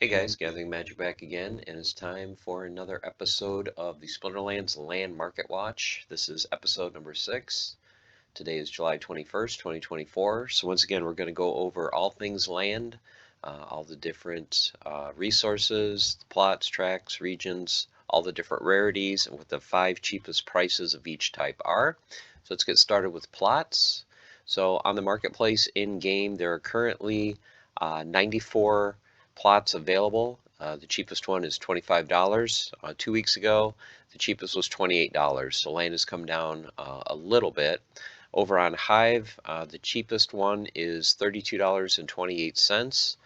Hey guys, Gathering Magic back again, and it's time for another episode of the Splinterlands Land Market Watch. This is episode number 6. Today is July 21st, 2024. So once again, we're going to go over all things land, all the different resources, plots, tracks, regions, all the different rarities, and what the 5 cheapest prices of each type are. So let's get started with plots. So on the marketplace in-game, there are currently 94 plots available. The cheapest one is $25. 2 weeks ago, the cheapest was $28. So land has come down a little bit. Over on Hive, the cheapest one is $32.28.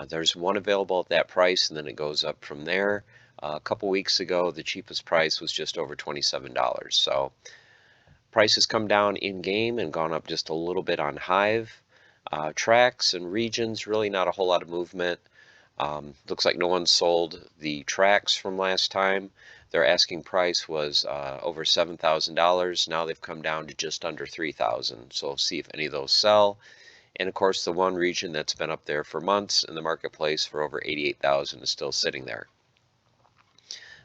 There's one available at that price, and then it goes up from there. A couple weeks ago, the cheapest price was just over $27. So price has come down in game and gone up just a little bit on Hive. Tracks and regions, really not a whole lot of movement. Looks like no one sold the tracks from last time. Their asking price was over $7,000. Now they've come down to just under $3,000. So we'll see if any of those sell. And of course, the one region that's been up there for months in the marketplace for over $88,000 is still sitting there.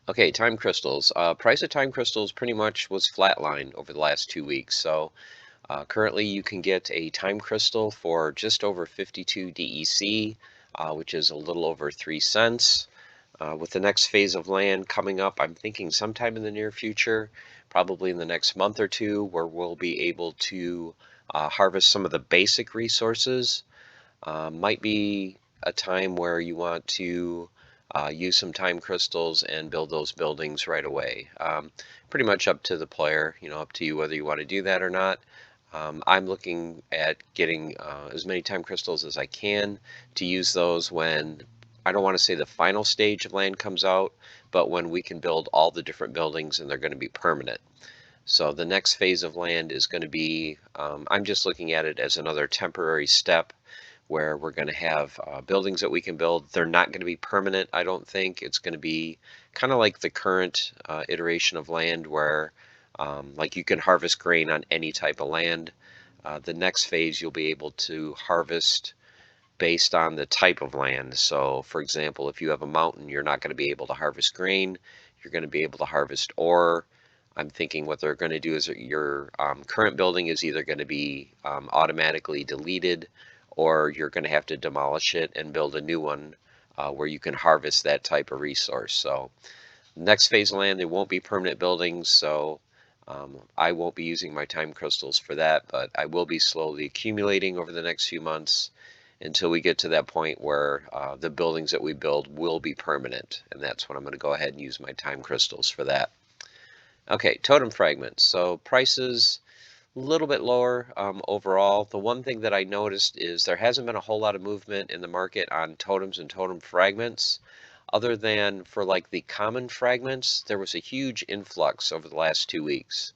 Okay, time crystals. Price of time crystals pretty much was flatline over the last 2 weeks. So currently you can get a time crystal for just over 52 DEC, which is a little over 3 cents. With the next phase of land coming up, I'm thinking sometime in the near future, probably in the next month or two, where we'll be able to harvest some of the basic resources. Might be a time where you want to use some time crystals and build those buildings right away. Pretty much up to the player, up to you whether you want to do that or not. I'm looking at getting as many time crystals as I can to use those when, I don't want to say the final stage of land comes out, but when we can build all the different buildings and they're going to be permanent. So the next phase of land is going to be, I'm just looking at it as another temporary step where we're going to have buildings that we can build. They're not going to be permanent, I don't think. It's going to be kind of like the current iteration of land where like you can harvest grain on any type of land. The next phase you'll be able to harvest based on the type of land. So for example, if you have a mountain, you're not going to be able to harvest grain. You're going to be able to harvest ore. I'm thinking what they're going to do is your current building is either going to be automatically deleted, or you're going to have to demolish it and build a new one where you can harvest that type of resource. So next phase of land, there won't be permanent buildings, so I won't be using my time crystals for that, but I will be slowly accumulating over the next few months until we get to that point where the buildings that we build will be permanent, and that's when I'm going to go ahead and use my time crystals for that. Okay, totem fragments. So prices a little bit lower overall. The one thing that I noticed is there hasn't been a whole lot of movement in the market on totems and totem fragments. Other than for like the common fragments, there was a huge influx over the last 2 weeks.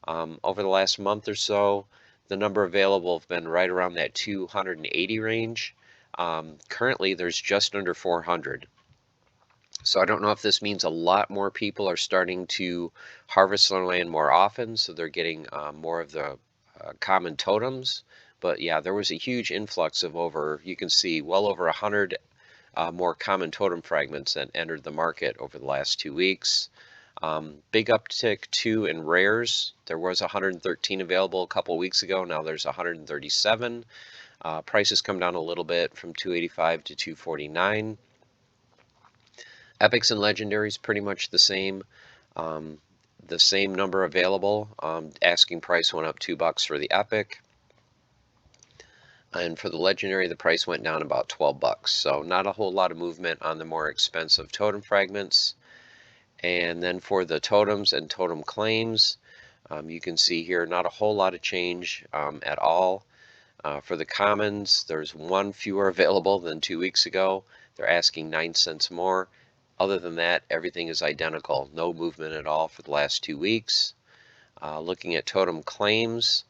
Over the last month or so, the number available have been right around that 280 range. Currently, there's just under 400. So I don't know if this means a lot more people are starting to harvest their land more often, so they're getting more of the common totems. But yeah, there was a huge influx of you can see, well over 100 more common totem fragments that entered the market over the last 2 weeks. Big uptick too in rares. There was 113 available a couple weeks ago. Now there's 137. Prices come down a little bit from 285 to 249. Epics and legendaries pretty much the same. The same number available. Asking price went up $2 for the epic. And for the legendary, the price went down about $12. So not a whole lot of movement on the more expensive totem fragments. And then for the totems and totem claims, you can see here not a whole lot of change at all. For the commons, there's one fewer available than 2 weeks ago. They're asking 9 cents more. Other than that, everything is identical. No movement at all for the last 2 weeks. Looking at totem claims,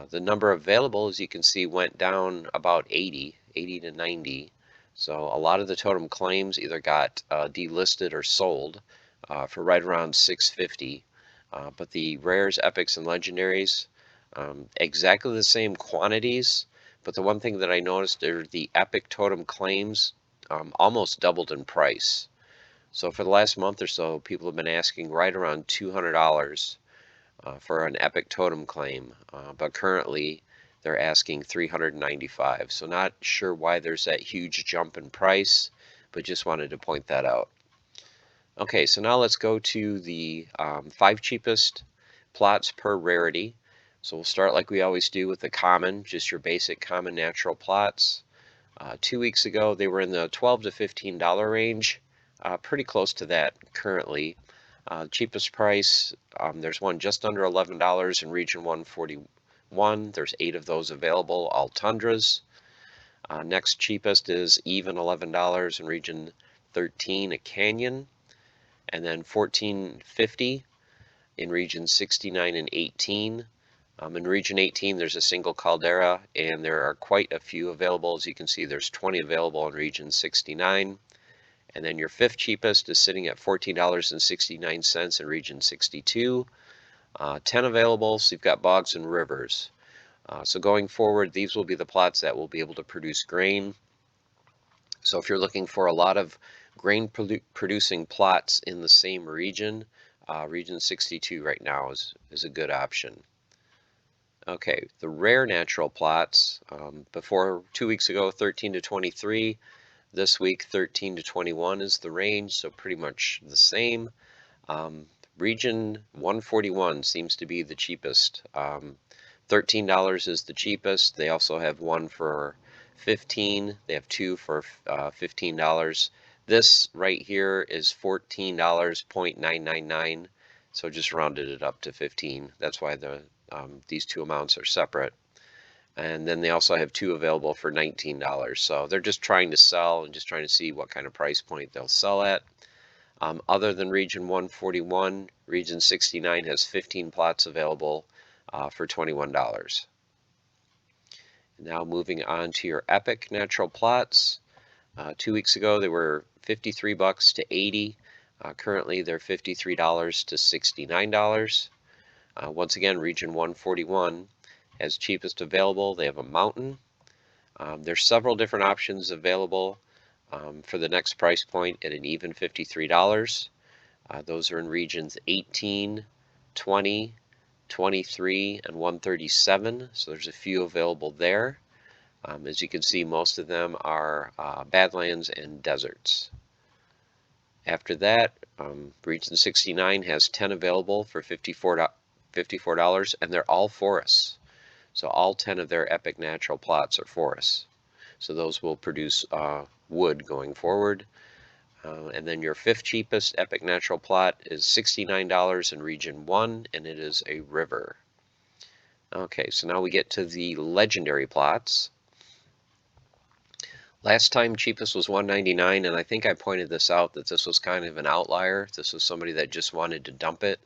the number available, as you can see, went down about 80 to 90. So a lot of the totem claims either got delisted or sold for right around 650. But the rares, epics, and legendaries, exactly the same quantities. But the one thing that I noticed are the epic totem claims almost doubled in price. So for the last month or so, people have been asking right around $200 for an epic totem claim, but currently they're asking $395. So not sure why there's that huge jump in price, but just wanted to point that out. Okay, so now let's go to the 5 cheapest plots per rarity. So we'll start like we always do with the common, just your basic common natural plots. 2 weeks ago, they were in the $12 to $15 range, pretty close to that currently. Cheapest price, there's one just under $11 in region 141. There's 8 of those available, all tundras. Next cheapest is even $11 in region 13, a canyon, and then $14.50 in region 69 and 18. In region 18, there's a single caldera, and there are quite a few available. As you can see, there's 20 available in region 69. And then your 5th cheapest is sitting at $14.69 in region 62. 10 available, so you've got bogs and rivers. So going forward, these will be the plots that will be able to produce grain. So if you're looking for a lot of grain producing plots in the same region, region 62 right now is a good option. Okay, the rare natural plots, before 2 weeks ago, 13 to 23. This week, 13 to 21 is the range, so pretty much the same. Region 141 seems to be the cheapest. $13 is the cheapest. They also have one for 15. They have 2 for $15. This right here is $14.999. So just rounded it up to 15. That's why these two amounts are separate. And then they also have 2 available for $19. So they're just trying to sell and just trying to see what kind of price point they'll sell at. Other than region 141, region 69 has 15 plots available for $21. Now moving on to your epic natural plots. 2 weeks ago they were $53 to $80. Currently they're $53 to $69. Once again, region 141 as cheapest available. They have a mountain. There's several different options available for the next price point at an even $53. Those are in regions 18, 20, 23, and 137. So there's a few available there. As you can see, most of them are badlands and deserts. After that, region 69 has 10 available for $54, and they're all forests. So all 10 of their epic natural plots are forests. So those will produce wood going forward. And then your 5th cheapest epic natural plot is $69 in region 1, and it is a river. Okay, so now we get to the legendary plots. Last time cheapest was $199, and I think I pointed this out that this was kind of an outlier. This was somebody that just wanted to dump it,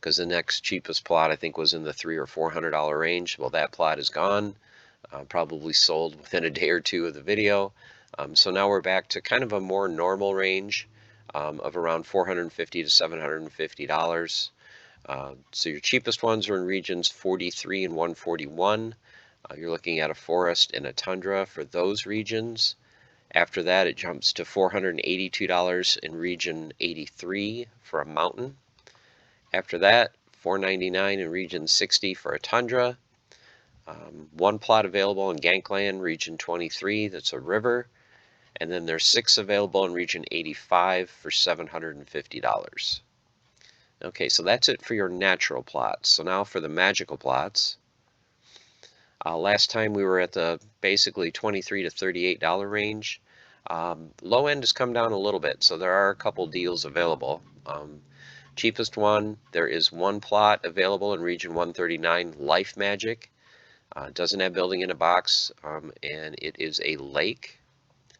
because the next cheapest plot I think was in the $300 or $400 range. Well, that plot is gone, probably sold within a day or two of the video. So now we're back to kind of a more normal range of around $450 to $750. So your cheapest ones are in regions 43 and 141. You're looking at a forest and a tundra for those regions. After that, it jumps to $482 in region 83 for a mountain. After that, $499 in region 60 for a tundra. 1 plot available in Gankland, region 23, that's a river. And then there's 6 available in region 85 for $750. Okay, so that's it for your natural plots. So now for the magical plots. Last time we were at the basically $23 to $38 range. Low end has come down a little bit, so there are a couple deals available. Cheapest one, there is 1 plot available in region 139, Life Magic. It doesn't have building in a box, and it is a lake.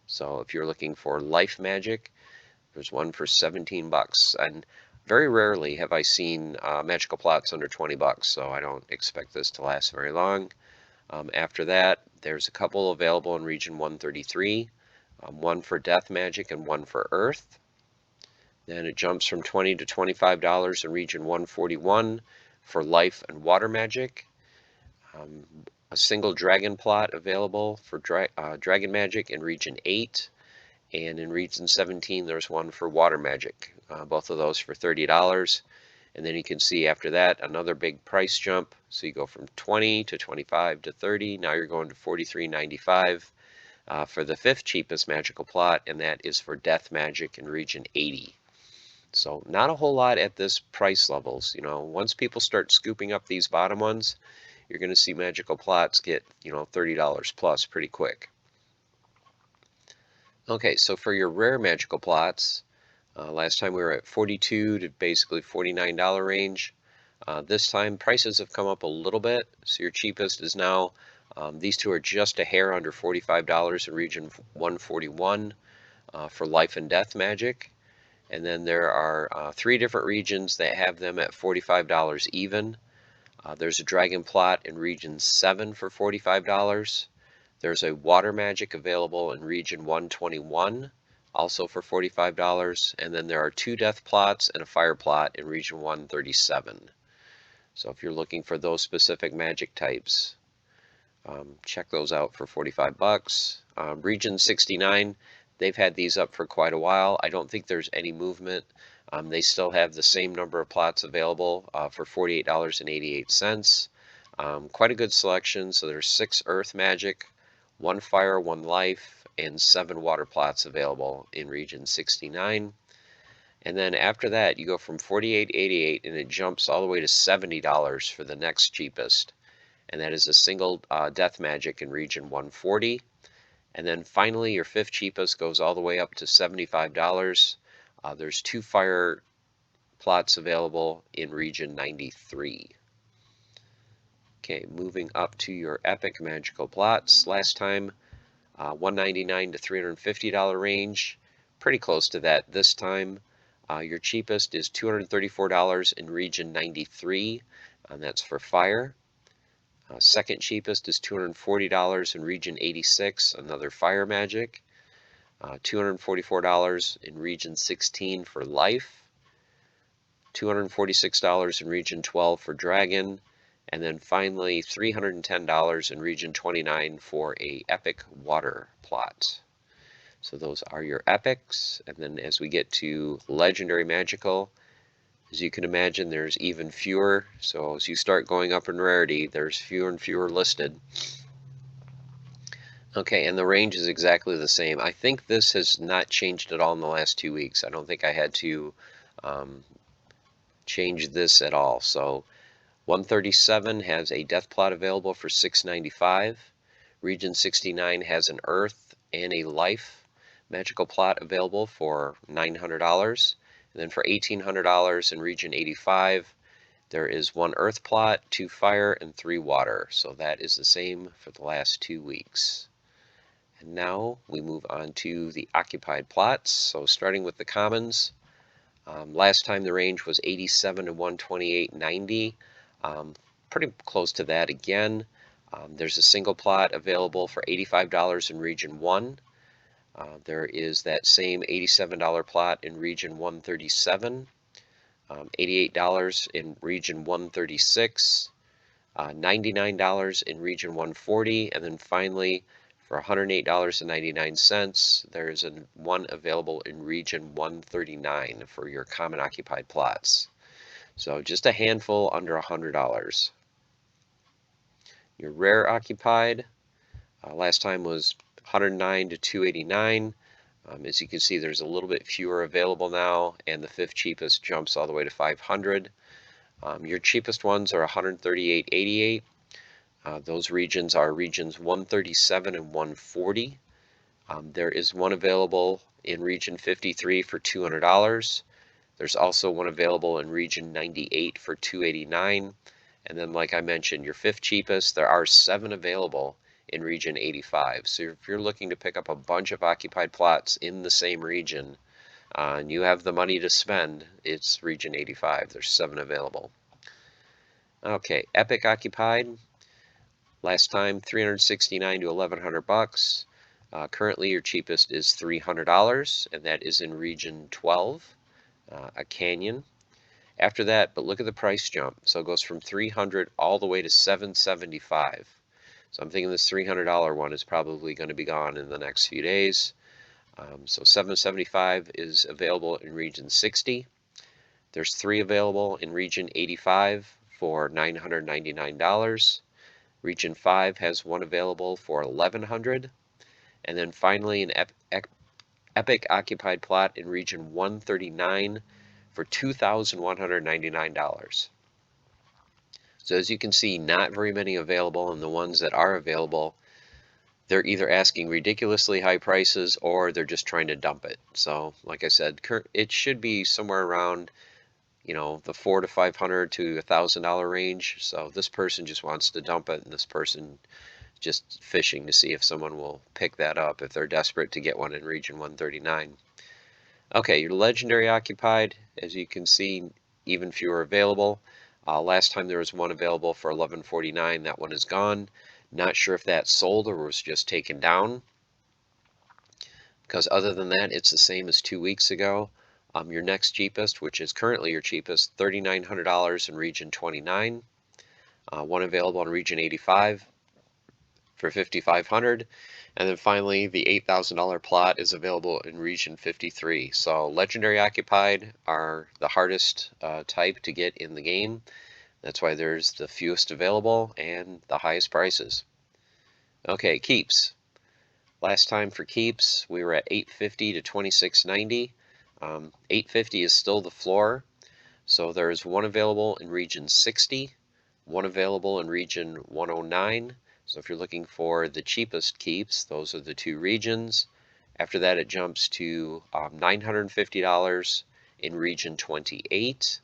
So if you're looking for Life Magic, there's one for $17. And very rarely have I seen magical plots under $20, so I don't expect this to last very long. After that, there's a couple available in region 133, 1 for Death Magic and 1 for Earth. Then it jumps from $20 to $25 in region 141 for Life and Water Magic. A single dragon plot available for Dragon Magic in region 8. And in region 17, there's one for water magic, both of those for $30. And then you can see after that another big price jump. So you go from 20 to 25 to 30. Now you're going to $43.95 for the fifth cheapest magical plot, and that is for death magic in region 80. So not a whole lot at this price levels. Once people start scooping up these bottom ones, you're going to see magical plots get, $30 plus pretty quick. Okay, so for your rare magical plots, last time we were at $42 to basically $49 range. This time prices have come up a little bit, so your cheapest is now, these two are just a hair under $45 in region 141 for life and death magic. And then there are 3 different regions that have them at $45 even. There's a dragon plot in region 7 for $45. There's a water magic available in region 121, also for $45. And then there are 2 death plots and a fire plot in region 137. So if you're looking for those specific magic types, check those out for 45 bucks. Region 69, they've had these up for quite a while. I don't think there's any movement. They still have the same number of plots available for $48.88. Quite a good selection. So there's 6 earth magic, 1 fire, 1 life, and 7 water plots available in region 69. And then after that, you go from $48.88 and it jumps all the way to $70 for the next cheapest. And that is a single death magic in region 140. And then finally, your fifth cheapest goes all the way up to $75. There's 2 fire plots available in region 93. Okay, moving up to your epic magical plots. Last time, $199 to $350 range. Pretty close to that this time. Your cheapest is $234 in region 93, and that's for fire. Second cheapest is $240 in region 86, another fire magic. $244 in region 16 for life. $246 in region 12 for dragon. And then finally $310 in region 29 for a epic water plot. So those are your epics. And then as we get to legendary magical, as you can imagine, there's even fewer. So as you start going up in rarity, there's fewer and fewer listed. Okay, and the range is exactly the same. I think this has not changed at all in the last 2 weeks. I don't think I had to change this at all. So 137 has a death plot available for $6.95. Region 69 has an earth and a life magical plot available for $900. And then for $1,800 in region 85, there is 1 earth plot, 2 fire, and 3 water. So that is the same for the last 2 weeks. And now we move on to the occupied plots. So starting with the commons, last time the range was 87 to 128.90. Pretty close to that again. There's a single plot available for $85 in region 1. There is that same $87 plot in region 137, $88 in region 136, $99 in region 140, and then finally for $108.99, there is one available in region 139 for your common occupied plots. So just a handful under $100. Your rare occupied, last time was 109 to 289. As you can see, there's a little bit fewer available now, and the fifth cheapest jumps all the way to 500. Your cheapest ones are 138.88. Those regions are regions 137 and 140. There is one available in region 53 for $200. There's also one available in region 98 for $289. And then, like I mentioned, your fifth cheapest, there are 7 available in region 85. So if you're looking to pick up a bunch of occupied plots in the same region, and you have the money to spend, it's region 85. There's 7 available. Okay, epic occupied. Last time, $369 to $1,100. Currently, your cheapest is $300, and that is in region 12, a canyon. After that, but look at the price jump. So it goes from $300 all the way to $775. So I'm thinking this $300 one is probably going to be gone in the next few days. So 775 is available in region 60. There's 3 available in region 85 for $999. Region 5 has 1 available for $1,100. And then finally an epic occupied plot in region 139 for $2,199. So as you can see, not very many available, and the ones that are available, they're either asking ridiculously high prices or they're just trying to dump it. So like I said, it should be somewhere around, you know, the $400 to $500 to $1,000 range. So this person just wants to dump it, and this person just fishing to see if someone will pick that up if they're desperate to get one in region 139. Okay, your legendary occupied, as you can see, even fewer available. Last time there was 1 available for $11.49. That one is gone. Not sure if that sold or was just taken down, because other than that, it's the same as 2 weeks ago. Your next cheapest, which is currently your cheapest, $3,900 in region 29. 1 available in region 85 for $5,500. And then finally, the $8,000 plot is available in region 53. So legendary occupied are the hardest type to get in the game. That's why there's the fewest available and the highest prices. Okay, keeps. Last time for keeps, we were at $850 to $26.90. $850 is still the floor. So there's 1 available in region 60, 1 available in region 109. So if you're looking for the cheapest keeps, those are the 2 regions. After that, it jumps to $950 in region 28.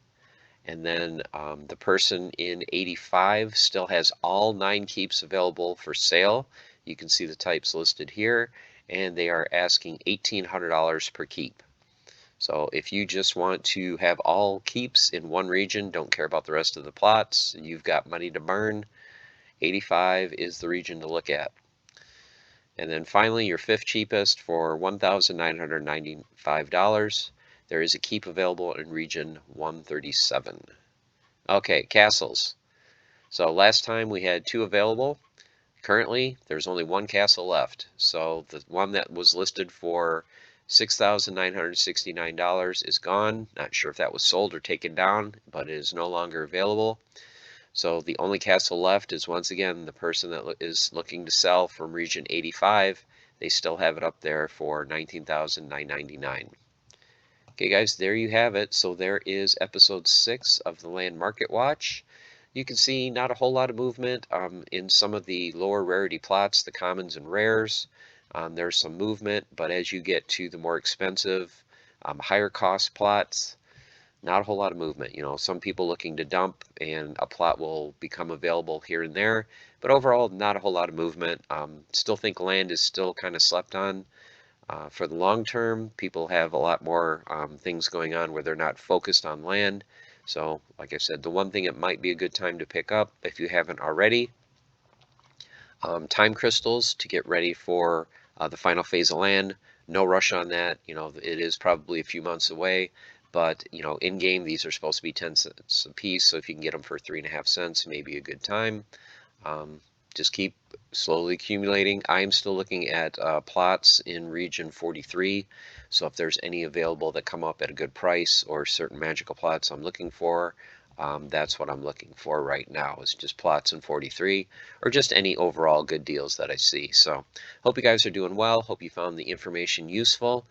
And then the person in 85 still has all 9 keeps available for sale. You can see the types listed here, and they are asking $1,800 per keep. So if you just want to have all keeps in one region, don't care about the rest of the plots, and you've got money to burn, 85 is the region to look at. And then finally, your 5th cheapest for $1,995. There is a keep available in region 137. Okay, castles. So last time we had 2 available. Currently, there's only 1 castle left. So the one that was listed for $6,969 is gone. Not sure if that was sold or taken down, but it is no longer available. So the only castle left is, once again, the person that is looking to sell from region 85. They still have it up there for $19,999. Okay, guys, there you have it. So there is episode 6 of the Land Market Watch. You can see not a whole lot of movement in some of the lower rarity plots, the commons and rares. There's some movement, but as you get to the more expensive, higher cost plots, not a whole lot of movement. You know, some people looking to dump, and a plot will become available here and there, but overall, not a whole lot of movement. Still think land is still kind of slept on. For the long term, people have a lot more things going on where they're not focused on land. So, like I said, the one thing it might be a good time to pick up, if you haven't already, time crystals to get ready for the final phase of land. No rush on that. You know, it is probably a few months away, but you know, in game these are supposed to be 10 cents a piece. So if you can get them for 3.5 cents, maybe a good time. Just keep slowly accumulating. I am still looking at plots in region 43. So if there's any available that come up at a good price, or certain magical plots I'm looking for, that's what I'm looking for right now, is just plots in 43, or just any overall good deals that I see. So hope you guys are doing well. Hope you found the information useful.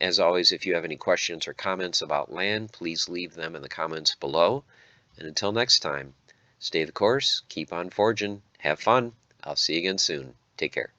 As always, if you have any questions or comments about land, please leave them in the comments below. And until next time, stay the course, keep on forging, have fun. I'll see you again soon. Take care.